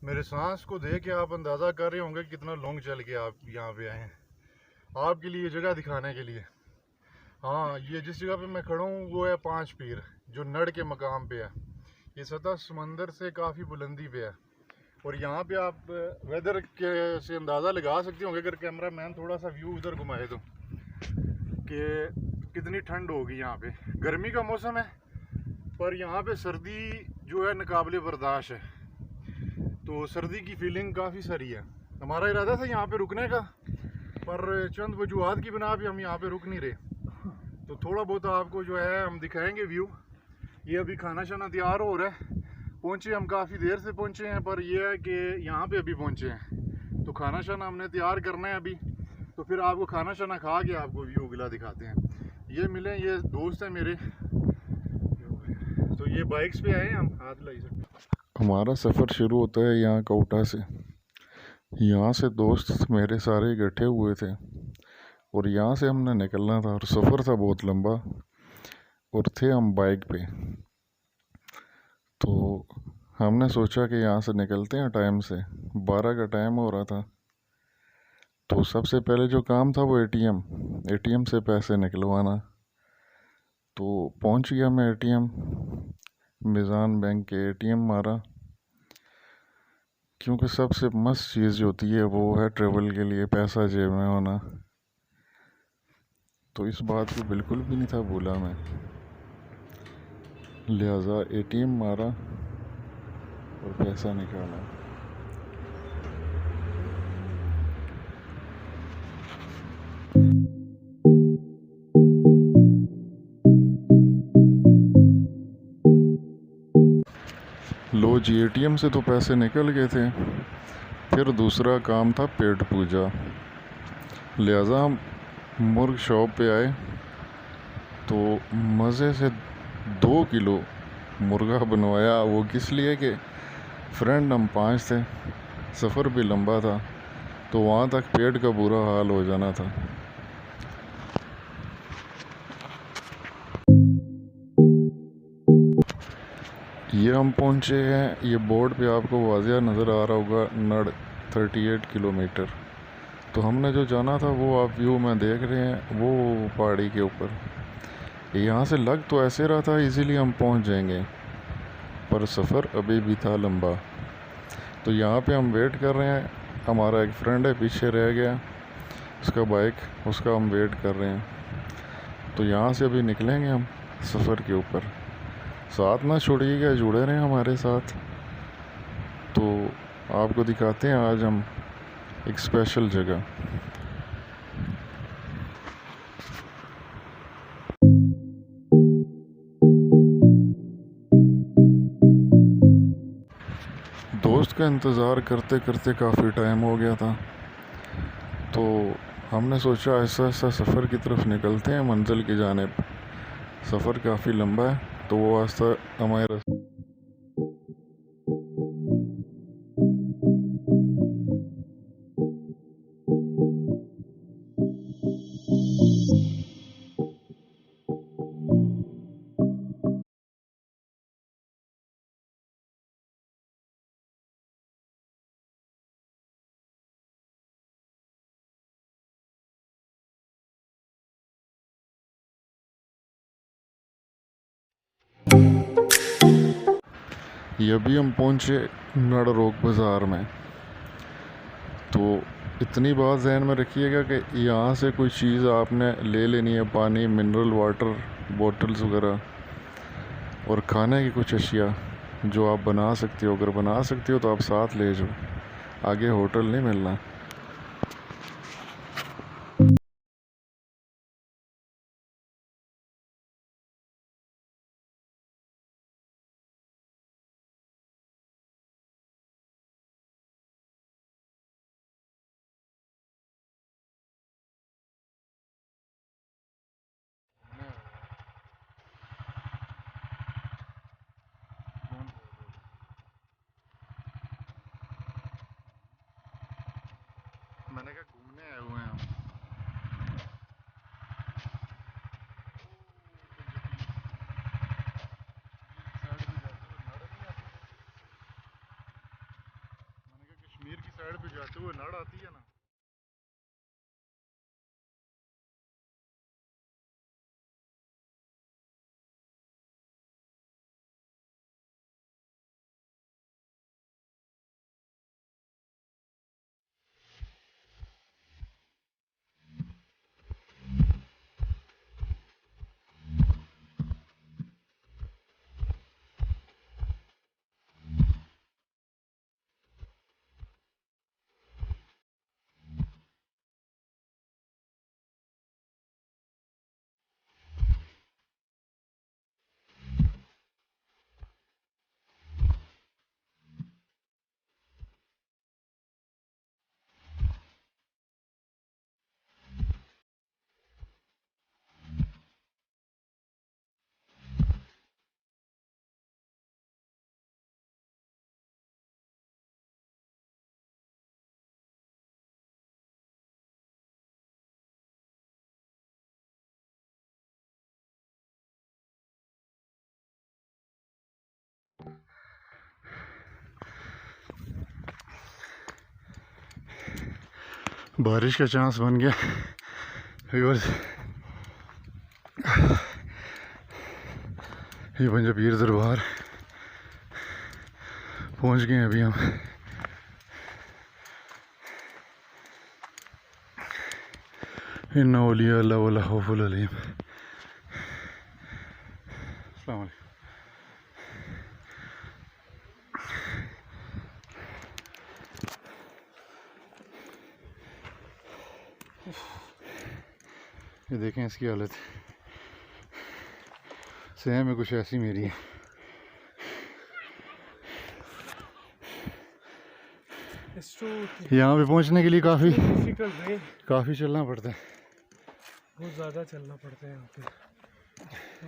मेरे सांस को देख के आप अंदाज़ा कर रहे होंगे कितना लॉन्ग चल के आप यहाँ पे आए हैं आपके लिए जगह दिखाने के लिए। हाँ, ये जिस जगह पे मैं खड़ा हूँ वो है पांच पीर, जो नड़ के मकाम पे है। ये सतह समंदर से काफ़ी बुलंदी पे है और यहाँ पे आप वेदर के से अंदाज़ा लगा सकते होंगे अगर कैमरा मैन थोड़ा सा व्यू उधर घुमाए तो, कि कितनी ठंड होगी। यहाँ पे गर्मी का मौसम है पर यहाँ पे सर्दी जो है नाकाबिले बर्दाश्त है, तो सर्दी की फीलिंग काफ़ी सारी है। हमारा इरादा था यहाँ पे रुकने का, पर चंद वजूहात की बिना पे हम यहाँ पे रुक नहीं रहे। तो थोड़ा बहुत आपको जो है हम दिखाएंगे व्यू। ये अभी खाना शाना तैयार हो रहा है। पहुँचे हम काफ़ी देर से पहुँचे हैं, पर यह है कि यहाँ पे अभी पहुँचे हैं तो खाना शाना हमने तैयार करना है अभी। तो फिर आपको खाना शाना खा के आपको व्यू अगला दिखाते हैं। ये मिले, ये दोस्त हैं मेरे, तो ये बाइक्स पे आए हैं, हम हाथ लाई सकते। हमारा सफ़र शुरू होता है यहाँ कोटा से। यहाँ से दोस्त मेरे सारे इकट्ठे हुए थे और यहाँ से हमने निकलना था और सफ़र था बहुत लंबा और थे हम बाइक पे। तो हमने सोचा कि यहाँ से निकलते हैं टाइम से, 12 का टाइम हो रहा था। तो सबसे पहले जो काम था वो एटीएम से पैसे निकलवाना। तो पहुँच गया मैं एटीएम, मिज़ान बैंक के एटीएम मारा, क्योंकि सबसे मस्त चीज़ जो होती है वो है ट्रेवल के लिए पैसा जेब में होना। तो इस बात को बिल्कुल भी नहीं था भूला मैं, लिहाजा एटीएम मारा और पैसा निकाला। लो जी, एटीएम से तो पैसे निकल गए थे। फिर दूसरा काम था पेट पूजा, लिहाजा हम मुर्ग शॉप पे आए। तो मज़े से 2 किलो मुर्गा बनवाया। वो किस लिए कि फ्रेंड हम 5 थे, सफ़र भी लंबा था, तो वहाँ तक पेट का बुरा हाल हो जाना था। ये हम पहुँचे हैं, ये बोर्ड पे आपको वाज़िया नज़र आ रहा होगा, नड़ 38 किलोमीटर। तो हमने जो जाना था वो आप व्यू में देख रहे हैं, वो पहाड़ी के ऊपर। यहाँ से लग तो ऐसे रहा था इजीली हम पहुँच जाएंगे, पर सफ़र अभी भी था लंबा। तो यहाँ पे हम वेट कर रहे हैं। हमारा एक फ्रेंड है पीछे रह गया, उसका बाइक, उसका हम वेट कर रहे हैं। तो यहाँ से अभी निकलेंगे हम सफ़र के ऊपर। साथ ना छोड़िएगा, जुड़े रहें हमारे साथ। तो आपको दिखाते हैं आज हम एक स्पेशल जगह। दोस्त का इंतज़ार करते करते काफ़ी टाइम हो गया था, तो हमने सोचा ऐसा ऐसा सफ़र की तरफ निकलते हैं मंजिल की जानिब। सफ़र काफ़ी लंबा है, तो वो रास्ता हमारे ये अभी हम पहुँचे नड़ रोक बाज़ार में। तो इतनी बात जहन में रखिएगा कि यहाँ से कोई चीज़ आपने ले लेनी है, पानी, मिनरल वाटर बॉटल्स वगैरह, और खाने की कुछ अशिया जो आप बना सकते हो। अगर बना सकते हो तो आप साथ ले जाओ, आगे होटल नहीं मिलना। साइड पे जाते हुए नाड़ आती है ना। बारिश का चांस बन गया व्यूअर्स। ये पंजा पीर दरबार पहुंच गए हैं अभी हम। इन्ना औलिया अल्लाह वला खौफुल अलैहिम। अस्सलाम वालेकुम। ये देखें इसकी हालत सेम है, कुछ ऐसी मेरी है। यहाँ पे पहुँचने के लिए काफ़ी चलना पड़ता है, बहुत ज़्यादा चलना पड़ता है यहाँ पे।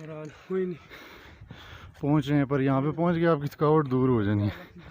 और आज कोई नहीं पहुँच रहे हैं, पर यहाँ पे पहुँच के आपकी थकावट दूर हो जानी है।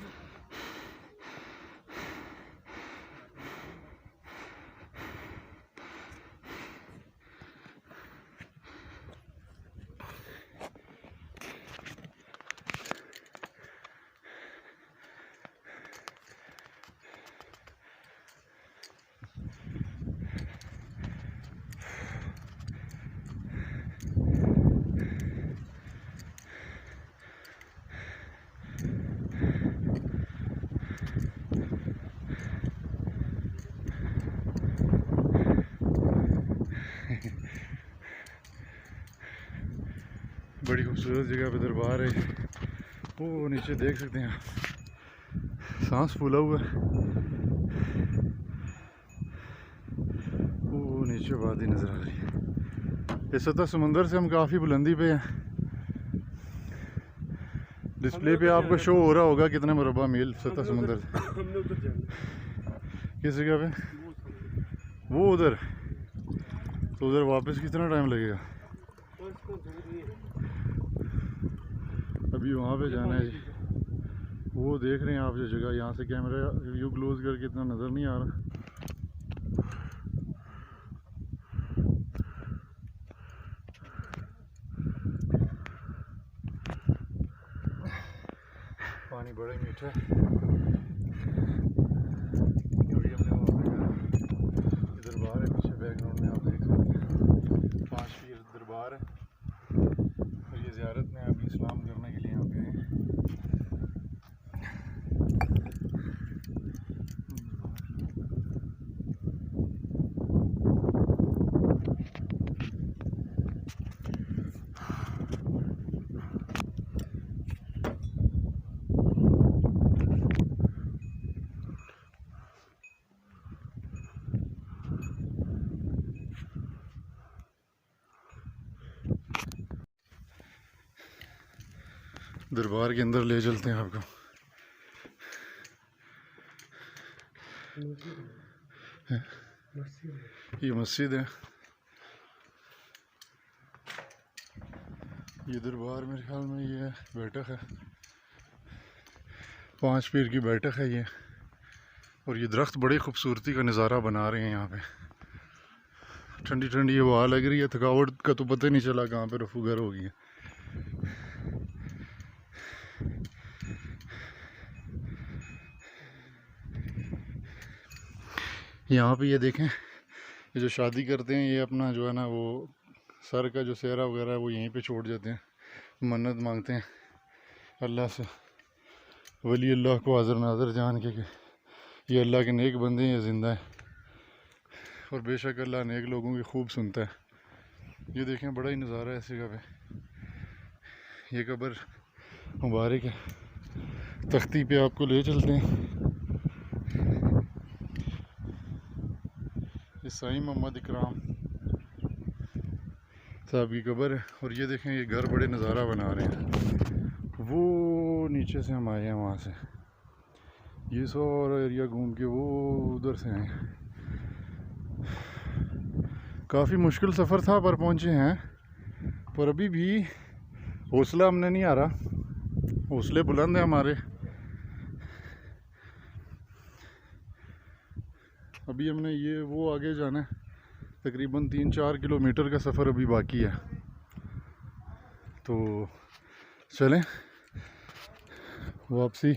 बड़ी खूबसूरत जगह पे दरबार है। वो नीचे देख सकते हैं आप, सांस फूला हुआ है। वो नीचे वादी नज़र आ रही है। इस सतह समंदर से हम काफ़ी बुलंदी पे हैं। डिस्प्ले पे आपको शो हो रहा होगा कितने मुरब्बा मील सतह समंदर से। हमने उधर जाना। किस जगह पे? वो उधर। तो उधर वापस कितना टाइम लगेगा? अभी वहाँ पे जाना है जी। वो देख रहे हैं आप जो जगह, यहाँ से कैमरा व्यू क्लोज करके इतना नज़र नहीं आ रहा। पानी बड़ा ही मीठा है। अभी हमने वहाँ पे दरबार है, पीछे बैकग्राउंड में आप देख सकते हैं 5 पीर दरबार है। और ये ज़ियारत में अभी इस्लाम करने के लिए यहाँ पे आए हैं। दरबार के अंदर ले चलते हैं आपको। ये मस्जिद है, ये दरबार मेरे ख्याल में ये बैठक है, 5 पीर की बैठक है ये। और ये दरख्त बड़ी खूबसूरती का नज़ारा बना रहे हैं यहाँ पे। ठंडी ठंडी हवा लग रही है, थकावट का तो पता ही नहीं चला कहाँ पे रफूगर हो गई है। यहाँ पे ये देखें, ये जो शादी करते हैं ये अपना जो है ना वो सर का जो सेहरा वगैरह है वो यहीं पे छोड़ जाते हैं, मन्नत मांगते हैं अल्लाह से, वली अल्लाह को हाज़िर नाज़र जान के कि ये अल्लाह के नेक बंदे हैं, ये ज़िंदा है और बेशक अल्लाह नेक लोगों की खूब सुनता है। ये देखें बड़ा ही नज़ारा है इस जगह पे, ये कब्र मुबारक है। तख्ती पे आपको ले चलते हैं, ये साईं मोहम्मद इकराम साहब की कब्र है। और ये देखें ये घर बड़े नज़ारा बना रहे हैं, वो नीचे से हम आए हैं वहाँ से, ये सारा एरिया घूम के वो उधर से आए हैं। काफ़ी मुश्किल सफ़र था पर पहुँचे हैं, पर अभी भी हौसला हमने नहीं आ रहा, हौसले बुलंद हैं हमारे। अभी हमने ये वो आगे जाना है, तकरीबन 3-4 किलोमीटर का सफ़र अभी बाकी है, तो चलें वापसी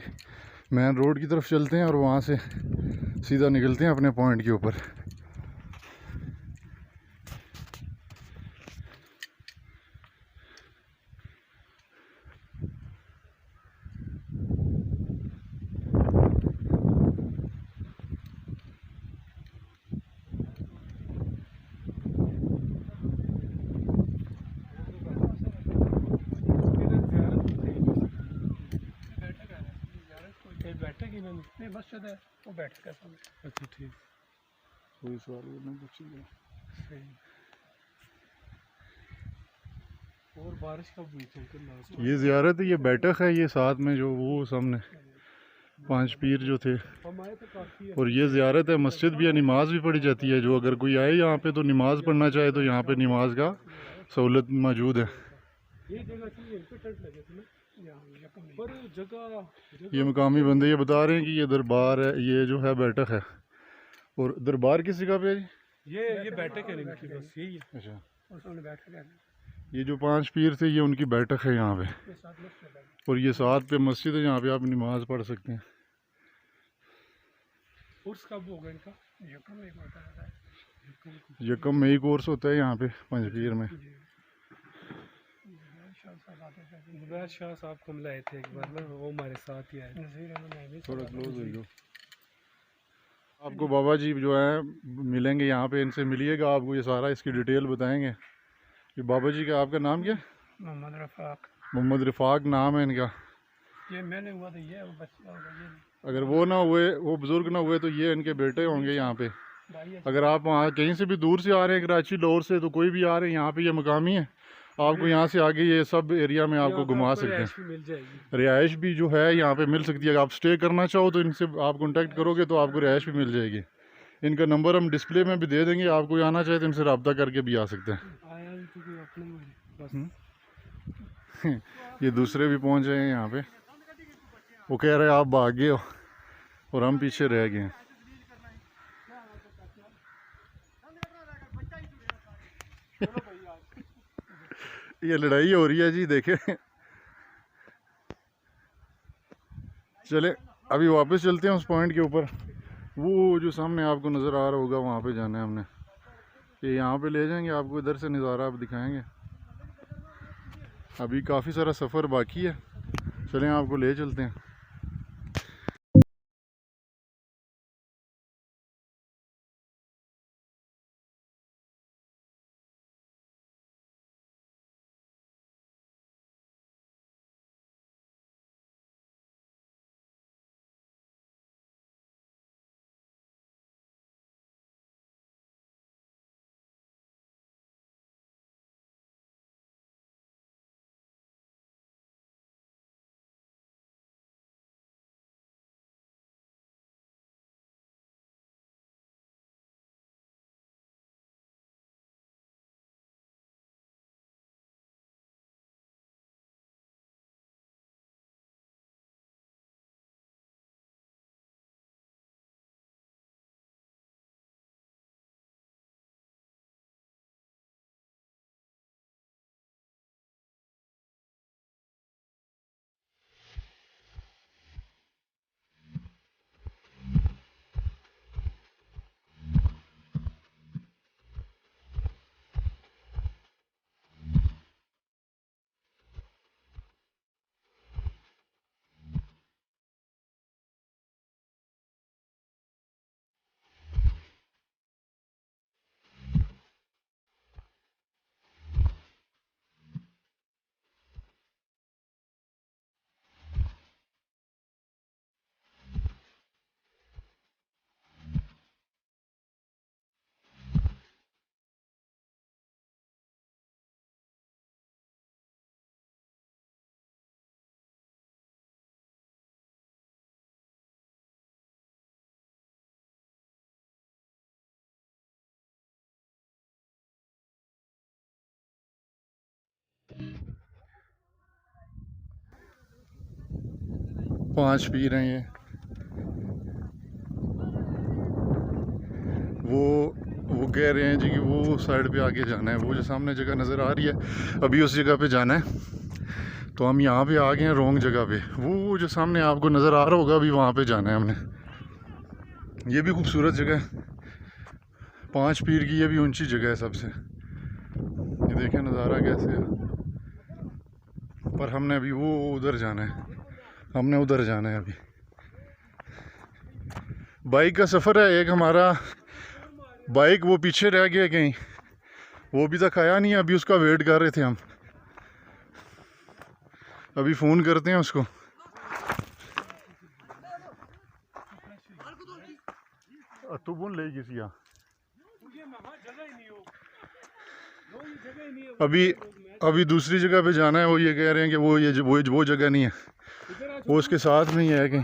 मेन रोड की तरफ चलते हैं और वहाँ से सीधा निकलते हैं अपने पॉइंट के ऊपर। अच्छा ठीक, कोई सवाल नहीं पूछिए। सही। और बारिश कब हुई थी अंकल लास्ट? ये ज़ियारत है, ये बैठक है, ये साथ में जो वो सामने 5 पीर जो थे, हम आए तो काफ़ी है। और ये ज़ियारत है, मस्जिद भी है, नमाज भी पढ़ी जाती है। जो अगर कोई आए यहाँ पे तो नमाज पढ़ना चाहे तो यहाँ पे नमाज का सहूलत मौजूद है। ये जगह थी, इन पे टेंट लगे थे ना पर जगह ये मकामी बंदे ये बता रहे हैं कि ये दरबार है, ये जो है बैठक है। और दरबार किस जगह पे है जी? ये बैठक है इनकी, बस यही है। अच्छा, और सामने बैठक है, ये जो 5 पीर थे ये उनकी बैठक है यहाँ पे, ये साथ मस्जिद है। और ये साथ पे मस्जिद है जहाँ पे आप नमाज पढ़ सकते हैं। उर्स कब होगा इनका? यकम में होता है, यकम मई कोर्स होता है यहाँ पे पंजपीर में। जुबैर शाह साहब को मिलाए थे एक बार ना, वो हमारे साथ ही आए थे। थोड़ा क्लोज हो जाओ। आपको बाबा जी जो है मिलेंगे यहाँ पे, इनसे मिलिएगा, आपको ये सारा इसकी डिटेल बताएंगे। ये बाबा जी का आपका नाम क्या? मोहम्मद रफ़ाक। मोहम्मद रफ़ाक नाम है इनका। ये मैंने हुआ तो ये वो बच्चा होगा ये अगर वो ना हुए, वो बुज़ुर्ग ना हुए तो ये इनके बेटे होंगे यहाँ पे। भाई है। अगर आप वहाँ कहीं से भी दूर से आ रहे हैं, कराची लाहौर से, तो कोई भी आ रहे हैं यहाँ पे, ये मकामी है, आपको यहाँ से आगे ये सब एरिया में आपको घुमा सकते हैं। भी मिल जाएगी। रिहाइश भी जो है यहाँ पे मिल सकती है। अगर आप स्टे करना चाहो तो इनसे आप कांटेक्ट करोगे तो आपको रिहाइश भी मिल जाएगी। इनका नंबर हम डिस्प्ले में भी दे देंगे, आपको आना चाहे तो इनसे रब्ता करके भी आ सकते हैं। आया भी क्योंकि अपने ही बस। ये दूसरे भी पहुँच रहे हैं यहाँ पे, वो कह रहे हैं आप भाग गए हो और हम पीछे रह गए हैं। ये लड़ाई हो रही है जी, देखे। चले अभी वापस चलते हैं उस पॉइंट के ऊपर, वो जो सामने आपको नज़र आ रहा होगा वहाँ पे जाना है हमने। ये यहाँ पे ले जाएंगे आपको, इधर से नज़ारा आप दिखाएंगे। अभी काफ़ी सारा सफ़र बाकी है, चलें आपको ले चलते हैं। 5 पीर हैं ये। वो कह रहे हैं जी कि वो साइड पे आगे जाना है, वो जो सामने जगह नज़र आ रही है अभी उस जगह पे जाना है। तो हम यहाँ पे आ गए हैं रॉन्ग जगह पे। वो जो सामने आपको नज़र आ रहा होगा अभी वहाँ पे जाना है हमने। ये भी खूबसूरत जगह है, 5 पीर की ये भी ऊंची जगह है सबसे। ये देखें नज़ारा कैसे है। पर हमने अभी वो उधर जाना है, हमने उधर जाना है अभी। बाइक का सफ़र है एक हमारा। बाइक वो पीछे रह गया कहीं, वो अभी तक आया नहीं है, अभी उसका वेट कर रहे थे हम। अभी फ़ोन करते हैं उसको। तू बोल ले किसी अभी दूसरी जगह पे जाना है। वो ये कह रहे हैं कि वो जगह नहीं है, वो उसके साथ में ही है कहीं।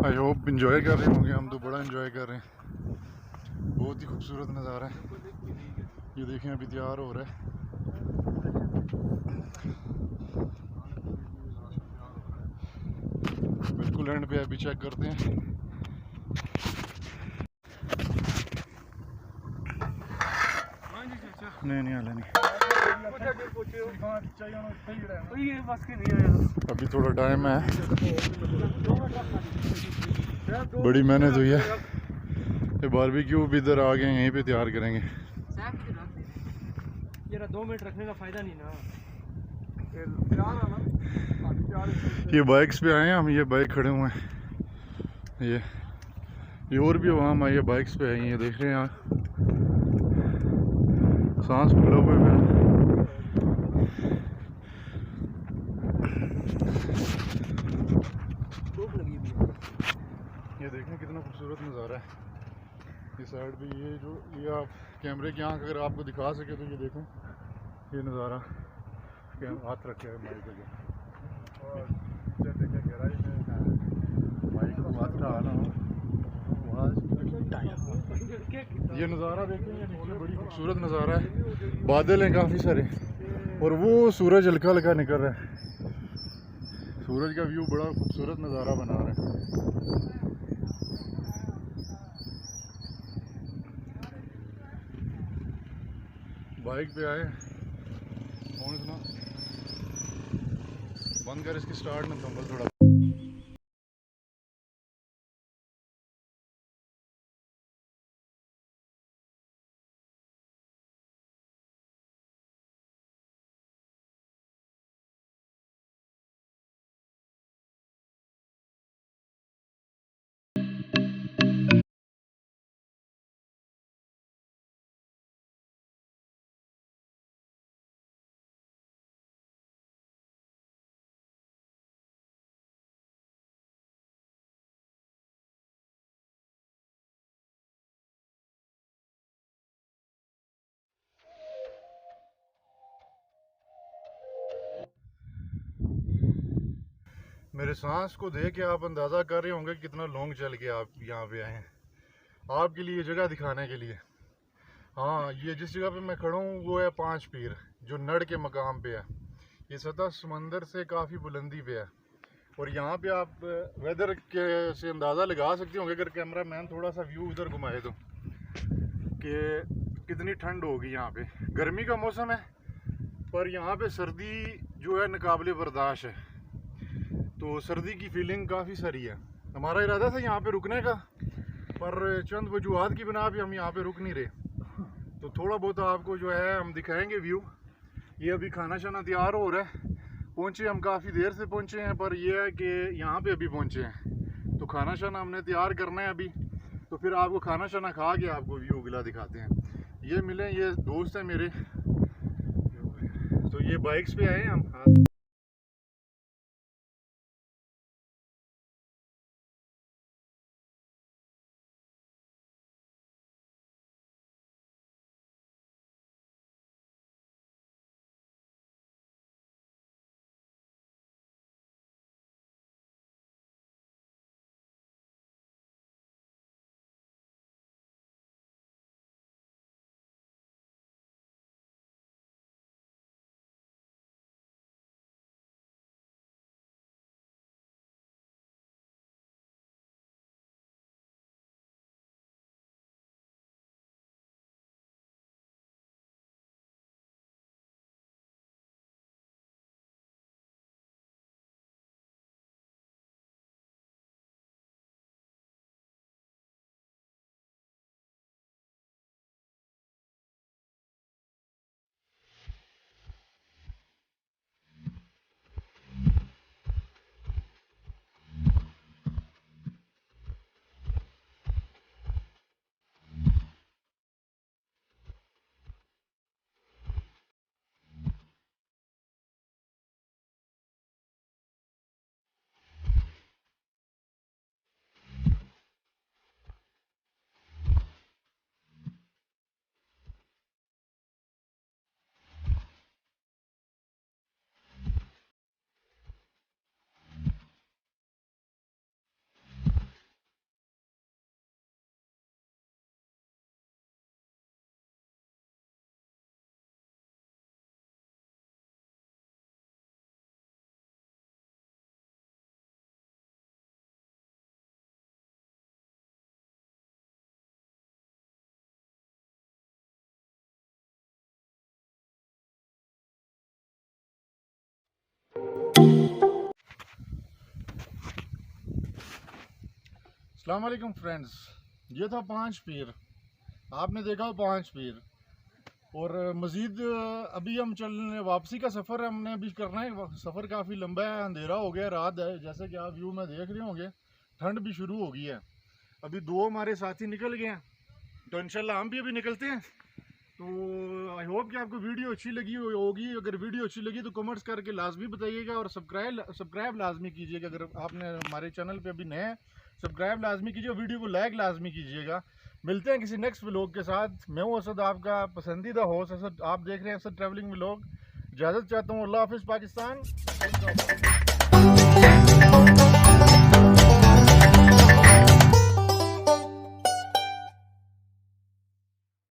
आई होप इंजॉय कर रहे होंगे। हम तो बड़ा इंजॉय कर रहे हैं, बहुत ही खूबसूरत नज़ारा है। ये देखें अभी तैयार हो रहा है। बिल्कुल एंड पे अभी चेक करते हैं। नहीं हाल नहीं, अभी थोड़ा टाइम है, बड़ी मेहनत हुई है। ये बारबेक्यू भी इधर आ गए, यहीं पे तैयार करेंगे। ये 2 मिनट रखने का फायदा नहीं ना। ये बाइक्स पे आए हैं हम, ये बाइक खड़े हुए हैं। ये और भी वहाँ ये बाइक्स पे आई हैं, ये देख रहे हैं यहाँ। सांस फूला हुआ है मेरा। ये देखें कितना खूबसूरत नज़ारा है। इस साइड पे ये आप कैमरे की आंख अगर आपको दिखा सके तो ये देखें ये नज़ारा। हाथ रखे है माइक पे और देखें गहराई में माइक को हाथ का आना ये नज़ारा देखें। ये नीचे बड़ी खूबसूरत नज़ारा है, बादल हैं काफ़ी सारे और वो सूरज हल्का हल्का निकल रहा है। सूरज का व्यू बड़ा खूबसूरत नज़ारा बना रहा है। बाइक पे आए और इतना बंद कर इसकी स्टार्ट ना थंबल थोड़ा। मेरे सांस को देख के आप अंदाज़ा कर रहे होंगे कितना लॉन्ग चल के आप यहाँ पे आए हैं आपके लिए जगह दिखाने के लिए। हाँ, ये जिस जगह पे मैं खड़ा हूँ वो है 5 पीर जो नड़ के मकाम पे है। ये सतह समंदर से काफ़ी बुलंदी पे है और यहाँ पे आप वेदर के से अंदाज़ा लगा सकते होंगे अगर कैमरा मैन थोड़ा सा व्यू उधर घुमाए तो कि कितनी ठंड होगी। यहाँ पे गर्मी का मौसम है पर यहाँ पे सर्दी जो है नाकाबिले बर्दाश्त है, तो सर्दी की फीलिंग काफ़ी सारी है। हमारा इरादा था यहाँ पे रुकने का पर चंद वजूहात की बिना पे हम यहाँ पे रुक नहीं रहे, तो थोड़ा बहुत आपको जो है हम दिखाएंगे व्यू। ये अभी खाना शाना तैयार हो रहा है, पहुँचे हम काफ़ी देर से पहुँचे हैं पर यह है कि यहाँ पे अभी पहुँचे हैं तो खाना शाना हमने तैयार करना है अभी, तो फिर आपको खाना शाना खा के आपको व्यू अगला दिखाते हैं। ये मिले, ये दोस्त हैं मेरे, तो ये बाइक्स पे आए हैं हम। अस्सलाम वालेकुम फ्रेंड्स, ये था 5 पीर, आपने देखा 5 पीर और मज़ीद अभी हम चलने वापसी का सफ़र है हमने अभी करना है। सफ़र काफ़ी लंबा है, अंधेरा हो गया, रात है, जैसे कि आप व्यू में देख रहे होंगे। ठंड भी शुरू हो गई है, अभी 2 हमारे साथी निकल गए हैं तो इंशाल्लाह हम भी अभी निकलते हैं। तो आई होप कि आपको वीडियो अच्छी लगी होगी। अगर वीडियो अच्छी लगी तो कमेंट्स करके लाजमी बताइएगा और सब्सक्राइब लाजमी कीजिएगा अगर आपने हमारे चैनल पे अभी नए हैं सब्सक्राइब लाजमी कीजिए, वीडियो को लाइक लाजमी कीजिएगा। मिलते हैं किसी नेक्स्ट व्लॉग के साथ। मैं हूँ असद, आपका पसंदीदा होस्ट असद। आप देख रहे हैं असद ट्रैवलिंग व्लॉग। इजाज़त चाहता हूँ। अल्लाह हाफिज़ पाकिस्तान।